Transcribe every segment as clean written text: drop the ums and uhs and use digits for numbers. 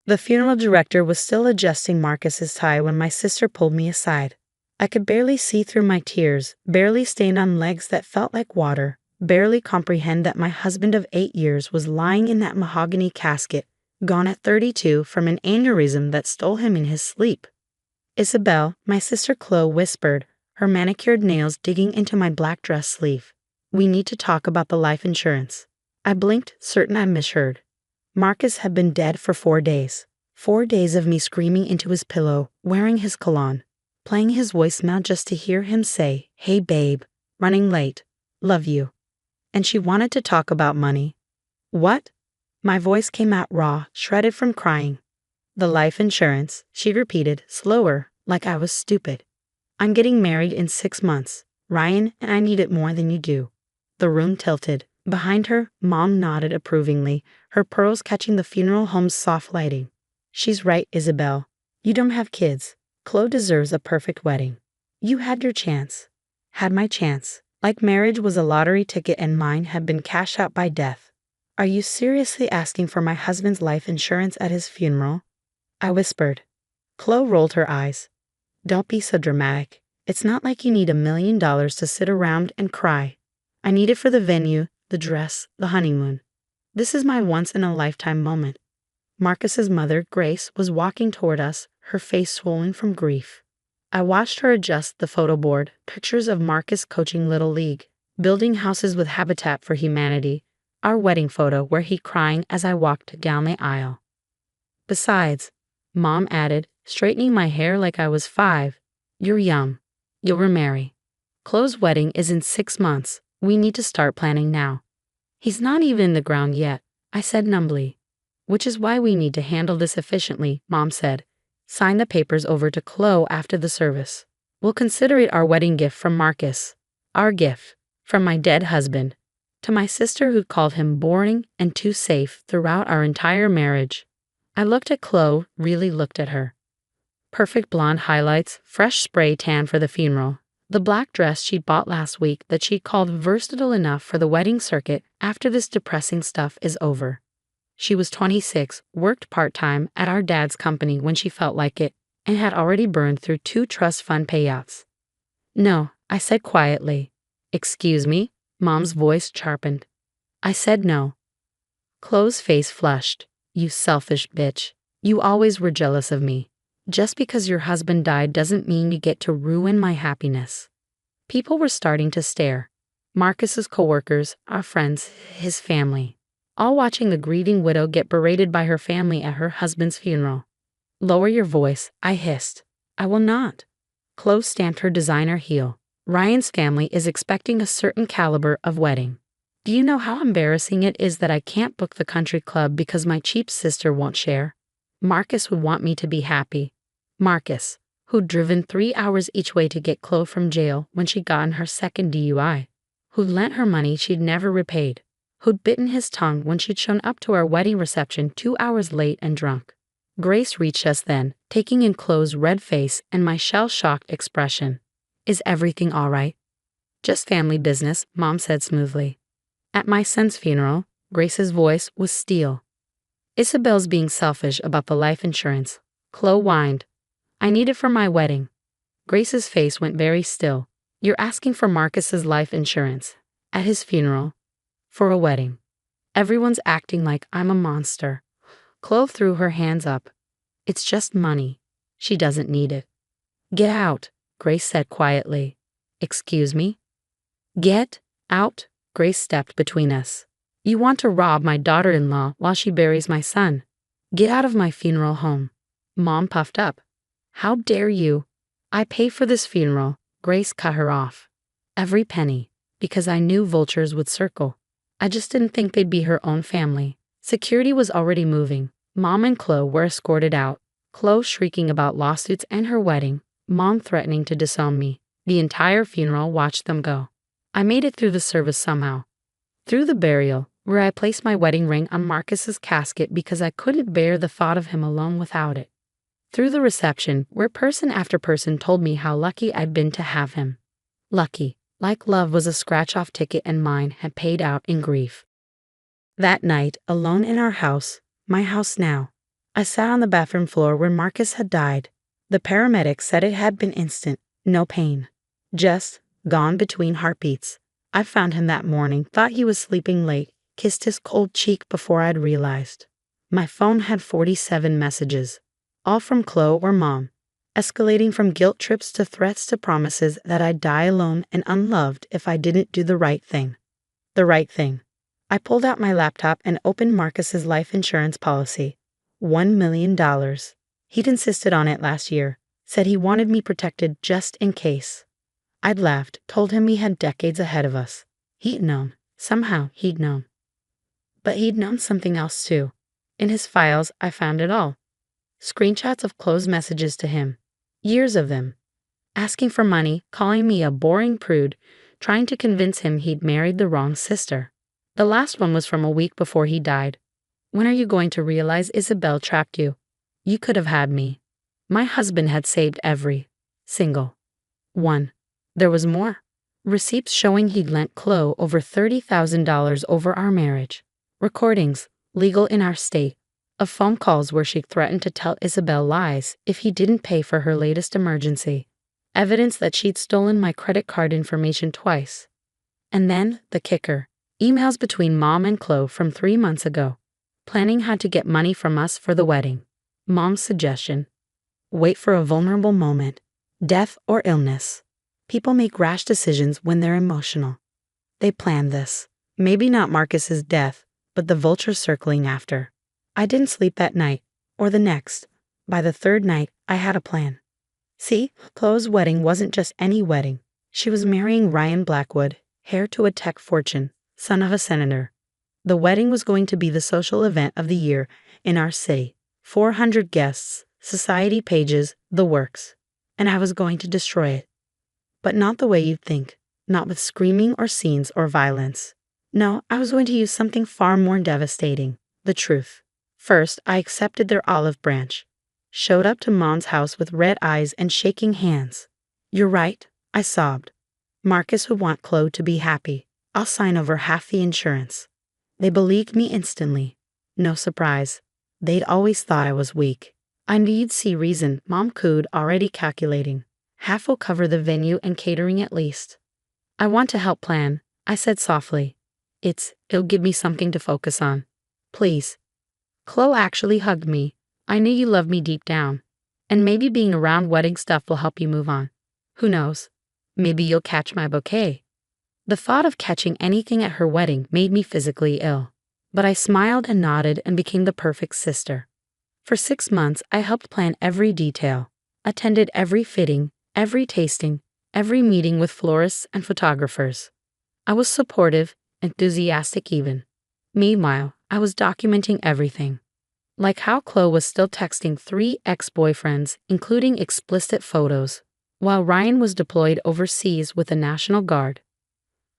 The funeral director was still adjusting Marcus's tie when my sister pulled me aside. I could barely see through my tears, barely stand on legs that felt like water, barely comprehend that my husband of 8 years was lying in that mahogany casket, gone at 32 from an aneurysm that stole him in his sleep. "Isabelle," my sister Chloe whispered, her manicured nails digging into my black dress sleeve. "We need to talk about the life insurance." I blinked, certain I misheard. Marcus had been dead for 4 days. 4 days of me screaming into his pillow, wearing his cologne, playing his voicemail just to hear him say, "Hey babe, running late, love you." And she wanted to talk about money. "What?" My voice came out raw, shredded from crying. "The life insurance," she repeated, slower, like I was stupid. "I'm getting married in 6 months, Ryan, and I need it more than you do." The room tilted. Behind her, Mom nodded approvingly, her pearls catching the funeral home's soft lighting. "She's right, Isabelle. You don't have kids. Chloe deserves a perfect wedding. You had your chance." Had my chance. Like marriage was a lottery ticket and mine had been cashed out by death. "Are you seriously asking for my husband's life insurance at his funeral?" I whispered. Chloe rolled her eyes. "Don't be so dramatic. It's not like you need $1 million to sit around and cry. I need it for the venue, the dress, the honeymoon. This is my once-in-a-lifetime moment." Marcus's mother, Grace, was walking toward us, her face swollen from grief. I watched her adjust the photo board, pictures of Marcus coaching Little League, building houses with Habitat for Humanity, our wedding photo where he crying as I walked down the aisle. "Besides," Mom added, straightening my hair like I was 5, "you're young. You'll remarry. Chloe's wedding is in 6 months. We need to start planning now." "He's not even in the ground yet," I said numbly. "Which is why we need to handle this efficiently," Mom said. "Sign the papers over to Chloe after the service. We'll consider it our wedding gift from Marcus. Our gift, from my dead husband, to my sister who called him boring and too safe throughout our entire marriage." I looked at Chloe, really looked at her. Perfect blonde highlights, fresh spray tan for the funeral, the black dress she'd bought last week that she called versatile enough for the wedding circuit after this depressing stuff is over. She was 26, worked part-time at our dad's company when she felt like it, and had already burned through 2 trust fund payouts. "No," I said quietly. "Excuse me?" Mom's voice sharpened. I said no. Chloe's face flushed. "You selfish bitch. You always were jealous of me. Just because your husband died doesn't mean you get to ruin my happiness." People were starting to stare. Marcus's coworkers, our friends, his family, all watching the grieving widow get berated by her family at her husband's funeral. "Lower your voice," I hissed. "I will not." Chloe stamped her designer heel. "Ryan's family is expecting a certain caliber of wedding. Do you know how embarrassing it is that I can't book the country club because my cheap sister won't share? Marcus would want me to be happy. Marcus, who'd driven 3 hours each way to get Chloe from jail when she got in her second DUI, who'd lent her money she'd never repaid, who'd bitten his tongue when she'd shown up to our wedding reception 2 hours late and drunk." Grace reached us then, taking in Chloe's red face and my shell-shocked expression. "Is everything all right?" "Just family business," Mom said smoothly. At my son's funeral, Grace's voice was steel. "Isabelle's being selfish about the life insurance," Chloe whined. "I need it for my wedding." Grace's face went very still. "You're asking for Marcus's life insurance at his funeral for a wedding. Everyone's acting like I'm a monster." Chloe threw her hands up. "It's just money. She doesn't need it." "Get out," Grace said quietly. "Excuse me?" "Get out." Grace stepped between us. "You want to rob my daughter-in-law while she buries my son. Get out of my funeral home." Mom puffed up. "How dare you?" "I pay for this funeral." Grace cut her off. "Every penny, because I knew vultures would circle. I just didn't think they'd be her own family." Security was already moving. Mom and Chloe were escorted out. Chloe shrieking about lawsuits and her wedding, Mom threatening to disown me. The entire funeral watched them go. I made it through the service somehow. Through the burial, where I placed my wedding ring on Marcus's casket because I couldn't bear the thought of him alone without it. Through the reception, where person after person told me how lucky I'd been to have him. Lucky, like love was a scratch-off ticket and mine had paid out in grief. That night, alone in our house, my house now, I sat on the bathroom floor where Marcus had died. The paramedics said it had been instant, no pain. Just gone between heartbeats. I found him that morning, thought he was sleeping late, kissed his cold cheek before I'd realized. My phone had 47 messages, all from Chloe or Mom, escalating from guilt trips to threats to promises that I'd die alone and unloved if I didn't do the right thing. The right thing. I pulled out my laptop and opened Marcus's life insurance policy. $1 million. He'd insisted on it last year, said he wanted me protected just in case. I'd laughed, told him we had decades ahead of us. He'd known. Somehow he'd known. But he'd known something else too. In his files, I found it all. Screenshots of Chloe's messages to him. Years of them. Asking for money, calling me a boring prude, trying to convince him he'd married the wrong sister. The last one was from a week before he died. When are you going to realize Isabelle trapped you? You could have had me. My husband had saved every single one. There was more. Receipts showing he'd lent Chloe over $30,000 over our marriage. Recordings, legal in our state, of phone calls where she threatened to tell Isabelle lies if he didn't pay for her latest emergency. Evidence that she'd stolen my credit card information twice. And then, the kicker, emails between Mom and Chloe from 3 months ago, planning how to get money from us for the wedding. Mom's suggestion: wait for a vulnerable moment, death or illness. People make rash decisions when they're emotional. They planned this. Maybe not Marcus's death, but the vultures circling after. I didn't sleep that night, or the next. By the third night, I had a plan. See, Chloe's wedding wasn't just any wedding. She was marrying Ryan Blackwood, heir to a tech fortune, son of a senator. The wedding was going to be the social event of the year in our city. 400 guests, society pages, the works. And I was going to destroy it. But not the way you'd think. Not with screaming or scenes or violence. No, I was going to use something far more devastating. The truth. First, I accepted their olive branch. Showed up to Mom's house with red eyes and shaking hands. You're right, I sobbed. Marcus would want Chloe to be happy. I'll sign over half the insurance. They believed me instantly. No surprise. They'd always thought I was weak. I knew you'd see reason. Mom cooed, already calculating. Half will cover the venue and catering at least. I want to help plan, I said softly. It'll give me something to focus on. Please. Chloe actually hugged me. I knew you loved me deep down. And maybe being around wedding stuff will help you move on. Who knows? Maybe you'll catch my bouquet. The thought of catching anything at her wedding made me physically ill. But I smiled and nodded and became the perfect sister. For 6 months, I helped plan every detail. Attended every fitting, every tasting, every meeting with florists and photographers. I was supportive, enthusiastic even. Meanwhile, I was documenting everything. Like how Chloe was still texting 3 ex-boyfriends, including explicit photos, while Ryan was deployed overseas with the National Guard.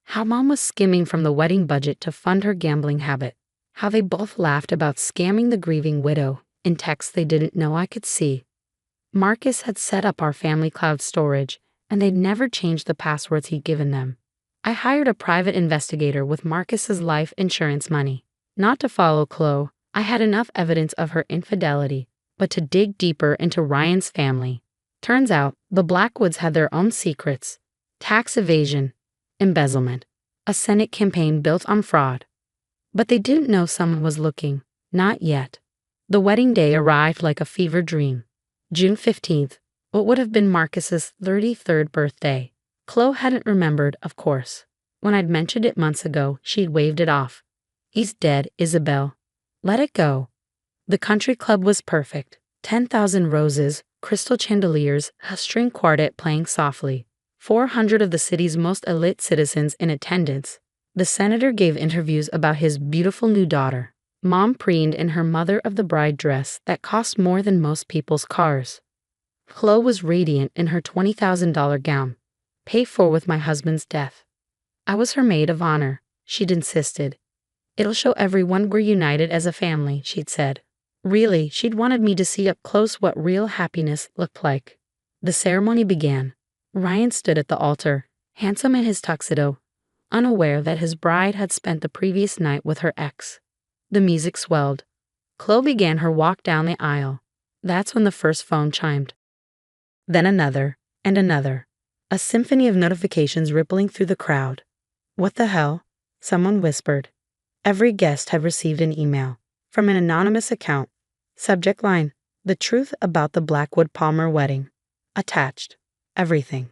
How Mom was skimming from the wedding budget to fund her gambling habit. How they both laughed about scamming the grieving widow in texts they didn't know I could see. Marcus had set up our family cloud storage, and they'd never changed the passwords he'd given them. I hired a private investigator with Marcus's life insurance money. Not to follow Chloe, I had enough evidence of her infidelity, but to dig deeper into Ryan's family. Turns out, the Blackwoods had their own secrets. Tax evasion, embezzlement, a Senate campaign built on fraud. But they didn't know someone was looking. Not yet. The wedding day arrived like a fever dream. June 15th, what would have been Marcus's 33rd birthday. Chloe hadn't remembered, of course. When I'd mentioned it months ago, she'd waved it off. He's dead, Isabelle. Let it go. The country club was perfect. 10,000 roses, crystal chandeliers, a string quartet playing softly. 400 of the city's most elite citizens in attendance. The senator gave interviews about his beautiful new daughter. Mom preened in her mother of the bride dress that cost more than most people's cars. Chloe was radiant in her $20,000 gown, paid for with my husband's death. I was her maid of honor, she'd insisted. It'll show everyone we're united as a family, she'd said. Really, she'd wanted me to see up close what real happiness looked like. The ceremony began. Ryan stood at the altar, handsome in his tuxedo, unaware that his bride had spent the previous night with her ex. The music swelled. Chloe began her walk down the aisle. That's when the first phone chimed. Then another, and another. A symphony of notifications rippling through the crowd. What the hell? Someone whispered. Every guest had received an email. From an anonymous account. Subject line: The truth about the Blackwood Palmer wedding. Attached. Everything.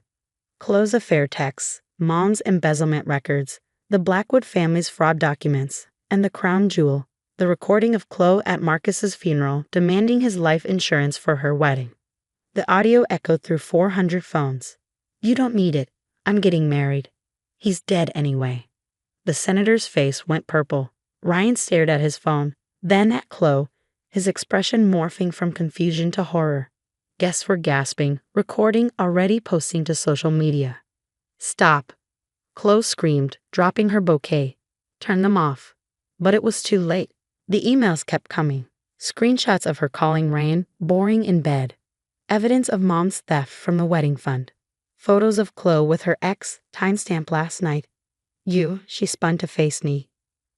Chloe's affair texts, Mom's embezzlement records, the Blackwood family's fraud documents, and the crown jewel, the recording of Chloe at Marcus's funeral demanding his life insurance for her wedding. The audio echoed through 400 phones. You don't need it. I'm getting married. He's dead anyway. The senator's face went purple. Ryan stared at his phone, then at Chloe, his expression morphing from confusion to horror. Guests were gasping, recording, already posting to social media. Stop. Chloe screamed, dropping her bouquet. Turn them off. But it was too late. The emails kept coming. Screenshots of her calling Ryan, boring in bed. Evidence of Mom's theft from the wedding fund. Photos of Chloe with her ex, timestamp last night. You, she spun to face me.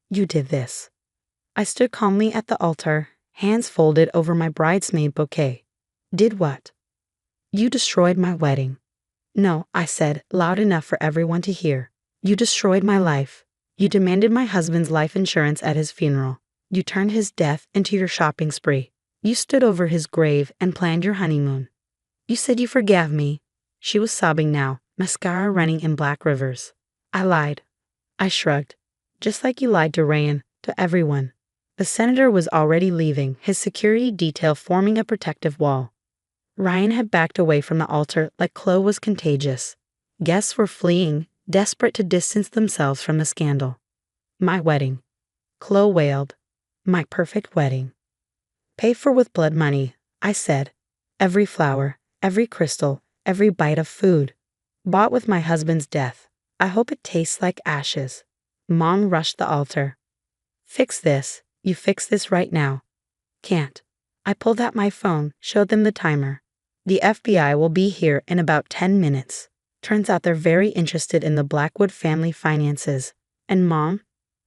You did this. I stood calmly at the altar, hands folded over my bridesmaid bouquet. Did what? You destroyed my wedding. No, I said, loud enough for everyone to hear. You destroyed my life. You demanded my husband's life insurance at his funeral. You turned his death into your shopping spree. You stood over his grave and planned your honeymoon. You said you forgave me. She was sobbing now, mascara running in black rivers. I lied. I shrugged. Just like you lied to Ryan, to everyone. The senator was already leaving, his security detail forming a protective wall. Ryan had backed away from the altar like Chloe was contagious. Guests were fleeing, desperate to distance themselves from the scandal. My wedding. Chloe wailed. My perfect wedding. Pay for with blood money, I said. Every flower, every crystal, every bite of food. Bought with my husband's death. I hope it tastes like ashes. Mom rushed the altar. Fix this. You fix this right now. Can't. I pulled out my phone, showed them the timer. The FBI will be here in about 10 minutes. Turns out they're very interested in the Blackwood family finances. And Mom,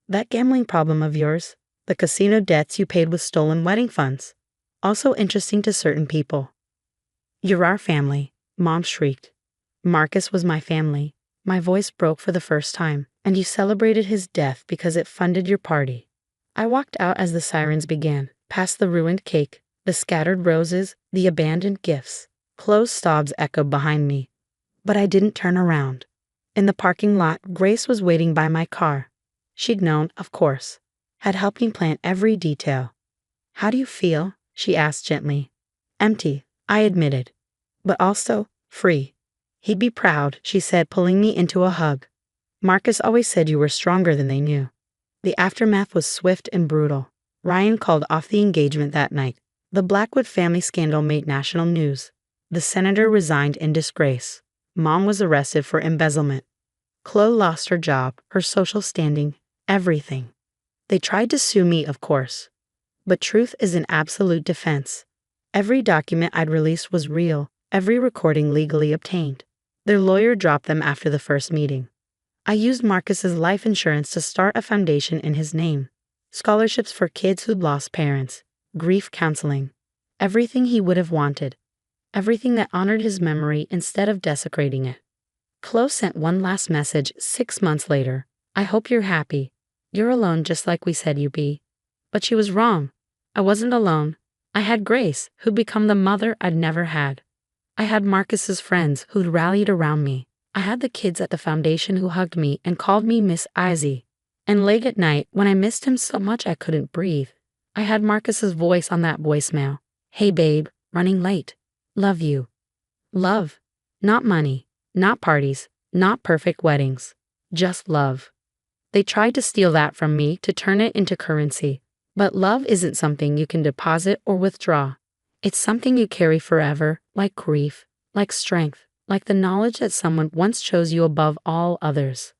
that gambling problem of yours, the casino debts you paid with stolen wedding funds, also interesting to certain people. You're our family, Mom shrieked. Marcus was my family. My voice broke for the first time, and you celebrated his death because it funded your party. I walked out as the sirens began, past the ruined cake, the scattered roses, the abandoned gifts. Chloe's sobs echoed behind me. But I didn't turn around. In the parking lot, Grace was waiting by my car. She'd known, of course, had helped me plan every detail. How do you feel? She asked gently. Empty, I admitted, but also free. He'd be proud, she said, pulling me into a hug. Marcus always said you were stronger than they knew. The aftermath was swift and brutal. Ryan called off the engagement that night. The Blackwood family scandal made national news. The senator resigned in disgrace. Mom was arrested for embezzlement. Chloe lost her job, her social standing, everything. They tried to sue me, of course. But truth is an absolute defense. Every document I'd released was real, every recording legally obtained. Their lawyer dropped them after the first meeting. I used Marcus's life insurance to start a foundation in his name. Scholarships for kids who'd lost parents, grief counseling, everything he would have wanted. Everything that honored his memory instead of desecrating it. Chloe sent one last message 6 months later. I hope you're happy. You're alone just like we said you'd be. But she was wrong. I wasn't alone. I had Grace, who'd become the mother I'd never had. I had Marcus's friends who'd rallied around me. I had the kids at the foundation who hugged me and called me Miss Izzy. And late at night, when I missed him so much I couldn't breathe, I had Marcus's voice on that voicemail. Hey babe, running late. Love you. Love. Not money. Not parties. Not perfect weddings. Just love. They tried to steal that from me to turn it into currency. But love isn't something you can deposit or withdraw. It's something you carry forever, like grief, like strength, like the knowledge that someone once chose you above all others.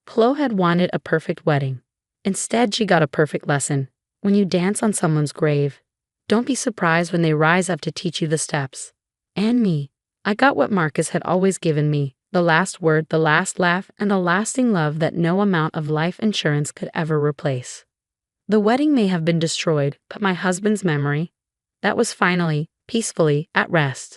Chloe had wanted a perfect wedding. Instead, she got a perfect lesson. When you dance on someone's grave, don't be surprised when they rise up to teach you the steps. And me. I got what Marcus had always given me, the last word, the last laugh, and a lasting love that no amount of life insurance could ever replace. The wedding may have been destroyed, but my husband's memory, that was finally, peacefully, at rest.